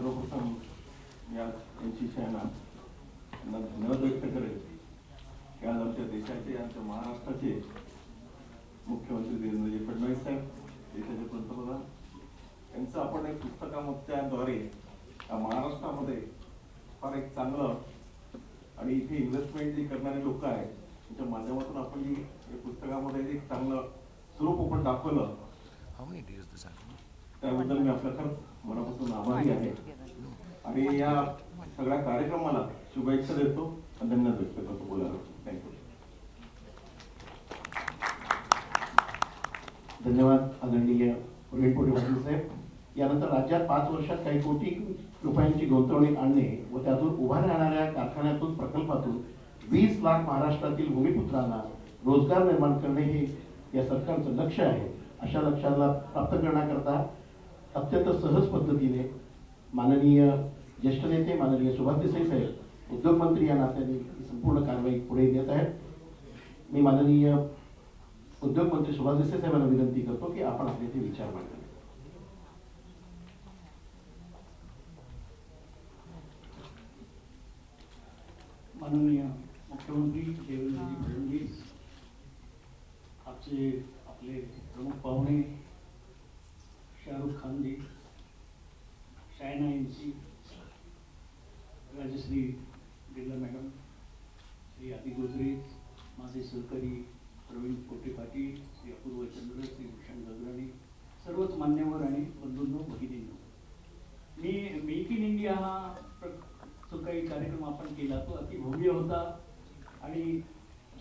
सर्वप्रथम यांची यांना धन्यवाद व्यक्त करेल की आज आमच्या देशाचे आमच्या महाराष्ट्राचे मुख्यमंत्री देवेंद्रजी फडणवीस साहेब, देशाचे पंतप्रधान यांचं आपण एक पुस्तकाद्वारे महाराष्ट्रामध्ये फार एक चांगलं आणि इथे इन्व्हेस्टमेंट जी करणारे लोक आहेत त्याच्या माध्यमातून आपण या पुस्तकामध्ये एक चांगलं स्वरूप आपण दाखवलं, त्याबद्दल मी आपला खरंच मनापासून आभारी आहे आणि या सगळ्या कार्यक्रमाला शुभेच्छा देतो आणि धन्यवाद व्यक्त करतो. बोलायला थँक्यू. धन्यवाद आदरणीय प्रवीण पोटे पाटील साहेब. यानंतर राज्यात 5 वर्षात काही कोटी रुपयांची गुंतवणूक आणणे व त्यातून उभा राहणाऱ्या कारखान्यातून प्रकल्पातून 20 लाख महाराष्ट्रातील भूमिपुत्रांना रोजगार निर्माण करणे हे या सरकारचं लक्ष्य आहे. अशा लक्ष्याला प्राप्त करण्याकरता अत्यंत सहज पद्धतीने माननीय ज्येष्ठ नेते माननीय सुभाष देसाई साहेब उद्योग मंत्री या नात्याने संपूर्ण कारवाई पुढे नेत आहेत. मी माननीय उद्योग मंत्री सुभाष देसाई साहेबांना विनंती करतो की आपण आपले ते विचार मांडावे. माननीय मुख्यमंत्री देवेंद्रजी फडणवीस, आपले प्रमुख पाहुणे शाहरुख खान जी, शायना एमसी, राजश्री बिर्ला मॅडम, श्री आदी गोदरेज, माझे सहकारी प्रवीण पोटे पाटील, श्री अपूर्व चंद्र, श्री भूषण गगराणी, सर्वच मान्यवर आणि बंधूंनो भगिनींनो, मी मेक इन इंडिया हा जो काही कार्यक्रम आपण केला तो अति भव्य होता आणि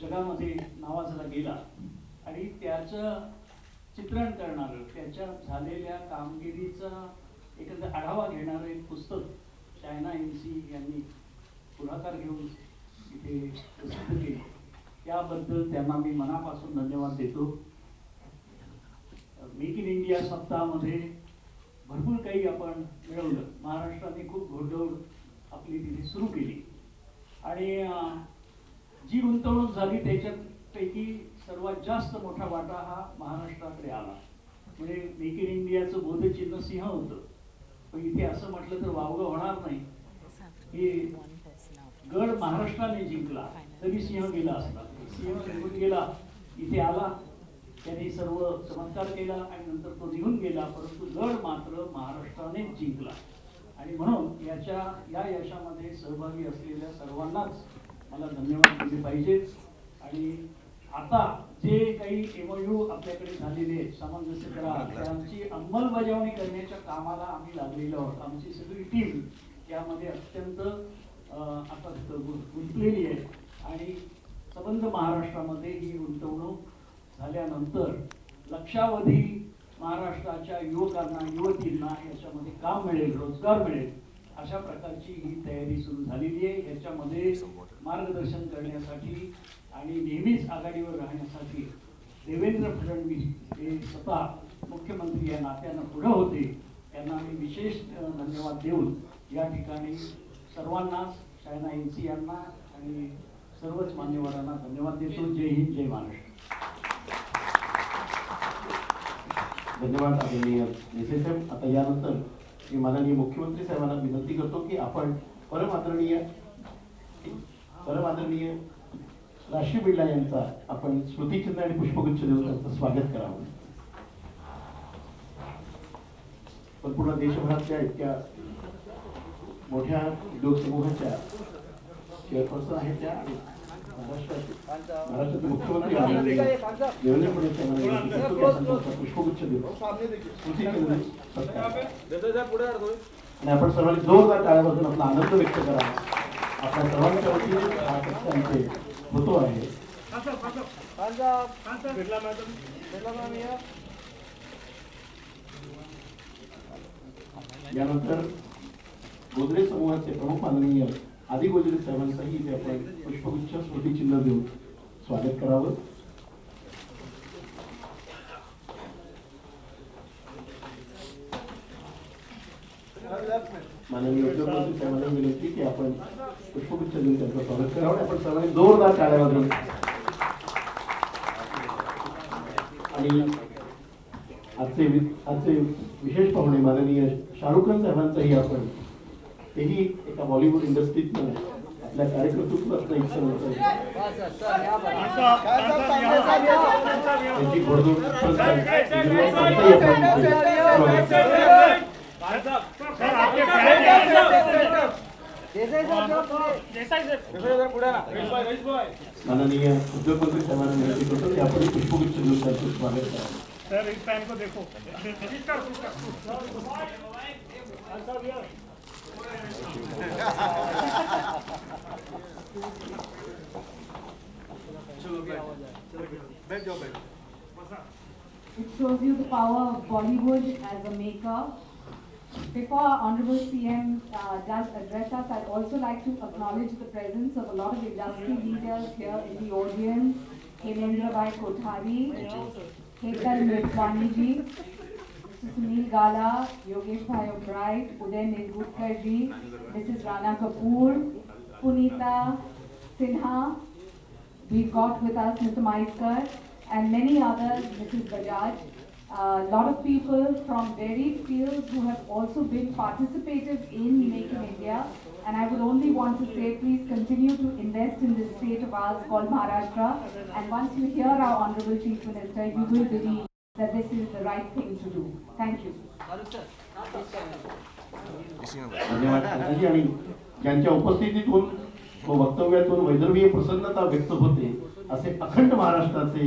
जगामध्ये नावाजला गेला आणि त्याचं चित्रण करणारं, त्याच्या झालेल्या कामगिरीचा एखादा आढावा घेणारं एक पुस्तक शायना एमसी यांनी पुढाकार घेऊन इथे प्रसिद्ध केले. त्याबद्दल त्यांना मी मनापासून धन्यवाद देतो. मेक इन इंडिया सप्ताहामध्ये भरपूर काही आपण मिळवलं. महाराष्ट्राने खूप घोडदौड आपली तिथे सुरू केली आणि जी गुंतवणूक झाली त्याच्यापैकी सर्वात जास्त मोठा वाटा हा महाराष्ट्राकडे आला. म्हणजे मेक इन इंडियाचं बोधचिन्ह सिंह होतं, पण इथे असं म्हटलं तर वावगं होणार नाही की गड महाराष्ट्राने जिंकला तरी सिंह गेला असता. सिंह निघून गेला, इथे आला, त्यांनी सर्व चमत्कार केला आणि नंतर तो निघून गेला, परंतु गड मात्र महाराष्ट्रानेच जिंकला. आणि म्हणून या यशामध्ये सहभागी असलेल्या सर्वांनाच मला धन्यवाद दिले पाहिजेत. आणि आता जे काही MOU आपल्याकडे झालेले सामंजस्य करार त्यांची अंमलबजावणी करण्याच्या कामाला आम्ही लागलेलो आहोत. आमची सगळी टीम यामध्ये अत्यंत आता गुंतलेली आहे आणि संबंध महाराष्ट्रामध्ये ही गुंतवणूक झाल्यानंतर लक्षावधी महाराष्ट्राच्या युवकांना युवतींना याच्यामध्ये काम मिळेल, रोजगार मिळेल, अशा प्रकारची ही तयारी सुरू झालेली आहे. याच्यामध्ये मार्गदर्शन करण्यासाठी आणि नेहमीच आघाडीवर राहण्यासाठी देवेंद्र फडणवीस हे स्वतः मुख्यमंत्री या नात्यानं पुढे होते. त्यांना मी विशेष धन्यवाद देऊन या ठिकाणी सर्वांनाच, शायना एमसी यांना आणि सर्वच मान्यवरांना धन्यवाद देतो. जय हिंद, जय महाराष्ट्र. धन्यवाद आदरणीय देसाई साहेब. आता यानंतर मी माननीय मुख्यमंत्री साहेबांना विनंती करतो की आपण परम आदरणीय राशी बिर्ला यांचा आपण स्मृतिचिन्ह आणि पुष्पगुच्छ देऊन त्यांचं स्वागत करावं. पण पूर्ण देशभरातल्या इतक्या मोठ्या लोकसमूहाच्या चेअरपर्सन आहेत त्या आणि महाराष्ट्राचे मुख्यमंत्री देवेंद्र फडणवीस यांना पुष्पगुच्छ देतो आणि आपण सर्वांनी जोरदार टाळ्या वाजवून आपला आनंद व्यक्त करा. आपल्या सर्वांच्या वतीने हा आमचे होतो आहे. यानंतर गोदरेज समूहाचे प्रमुख माननीय आदी गोदरेज साहेबांचाही इथे आपण पुष्पगुच्छ स्मृतिचिन्ह देऊन स्वागत करावं. माननीय उद्योग मंत्री साहेबांना विनंती की आपण पुष्पगुच्छ देऊन त्यांचं स्वागत करावं. आपण सर्वांनी जोरदार टाळ्या वाजवून आणि आजचे विशेष पाहुणे माननीय शाहरुख खान साहेबांचाही आपण तेही एका बॉलिवूड इंडस्ट्रीतनं आपल्या कार्यकर्तृत्वातनं एक सण होतं. त्याची घोडदौड माननीय उद्योगमंत्री साहेबांना विनंती करतो की आपण पुष्पगुच्छ देऊन त्यांचं स्वागत करा. सर इस टाइम को देखो It shows you the power of Bollywood as a maker. Before our Honorable CM does address us, I'd also like to acknowledge the presence of a lot of industry leaders here in the audience. Hemendra Bhai Kothari, Hetal Mirwani ji, Mr. Sunil Gala, Yogesh Bhai O'Bright, Uday Nilgutkar ji, Mrs. Rana Kapoor, Punita Sinha. We've got with us Mr. Maiskar and many others, Mrs. Bajaj. A lot of people from varied fields who have also been participative in Make in India. And I would only want to say, please continue to invest in this state of ours called Maharashtra. And once you hear our Honorable Chief Minister, you will believe that this is the right thing to do. Thank you. धन्यवाद काकाजी. आणि ज्यांच्या उपस्थितीतून व वक्तव्यातून वैदर्भीय प्रसन्नता व्यक्त होते असे अखंड महाराष्ट्राचे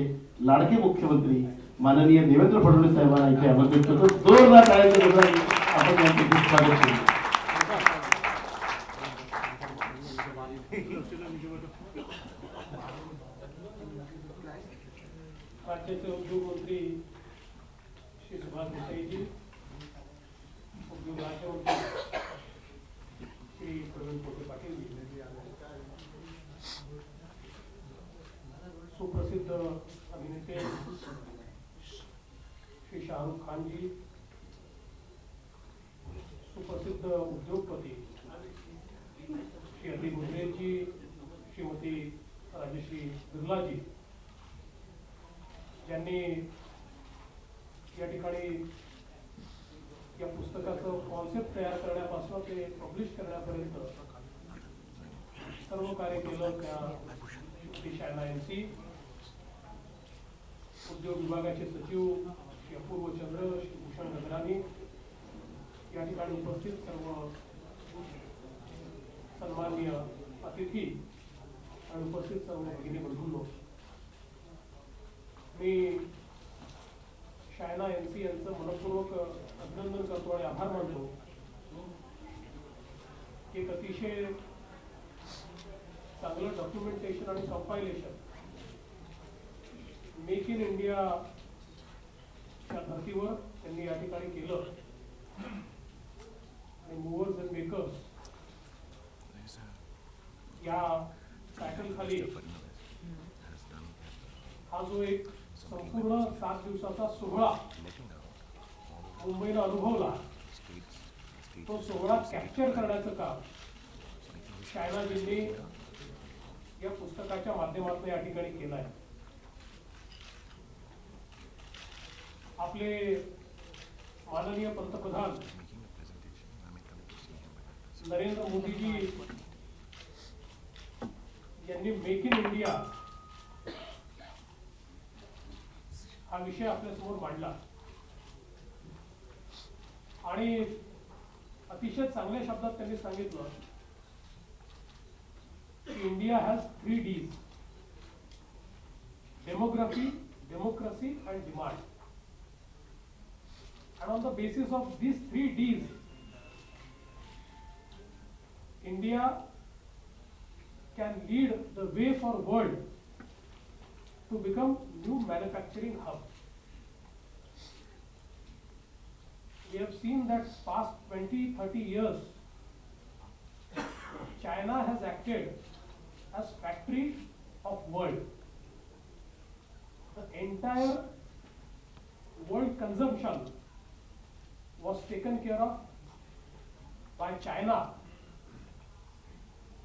लाडके मुख्यमंत्री माननीय देवेंद्र फडणवीस साहेबांना इथे आमंत्रित करतो. जोरदार टाळ्यांच्या गजराने आपण त्यांचे खूप स्वागत करू. राज्याचे उद्योग मंत्री श्री सुभाष देसाईजी, उद्योग राज्यमंत्री श्री प्रवीण पोटे पाटील जी, सुप्रसिद्ध अभिनेते श्री शाहरुख खान जी, सुप्रसिद्ध उद्योगपती श्री अति मुंद्रे जी, श्रीमती राजश्री बिर्ला जी, ज्यांनी या ठिकाणी या पुस्तकाचं कॉन्सेप्ट तयार करण्यापासून ते पब्लिश करण्यापर्यंत सर्व कार्य केलं त्या श्री शायना यांची, उद्योग विभागाचे सचिव श्री अपूर्व चंद्र, श्री भूषण गगरानी, या ठिकाणी उपस्थित सर्व सन्माननीय अतिथी आणि उपस्थित सर्व भगिनी बंधूंनो, मी शायना एनसी यांचं मनपूर्वक अभिनंदन करतो आणि आभार मानतो. एक अतिशय चांगलं डॉक्युमेंटेशन आणि कंपायलेशन मेक इन इंडिया च्या धर्तीवर त्यांनी या ठिकाणी केलं. आणि मूव्हर्स अँड मेकर्स या टायटल खाली हा जो एक संपूर्ण 7 दिवसाचा सोहळा मुंबईला अनुभवला, तो सोहळा कॅप्चर करण्याचं काम शायनाजींनी या पुस्तकाच्या माध्यमातून या ठिकाणी केलं आहे. आपले माननीय पंतप्रधान नरेंद्र मोदीजी यांनी मेक इन इंडिया हा विषय आपल्यासमोर मांडला आणि अतिशय चांगल्या शब्दात त्यांनी सांगितलं की India has 3 Ds: demography, democracy and demand. And on the basis of these 3 Ds, India can lead the way for world to become new manufacturing hub. We have seen that past 20-30 years, China has acted as factory of world. The entire world consumption was taken care of by China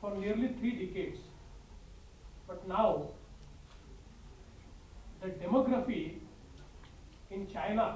for nearly 3 decades. But now, the demography in China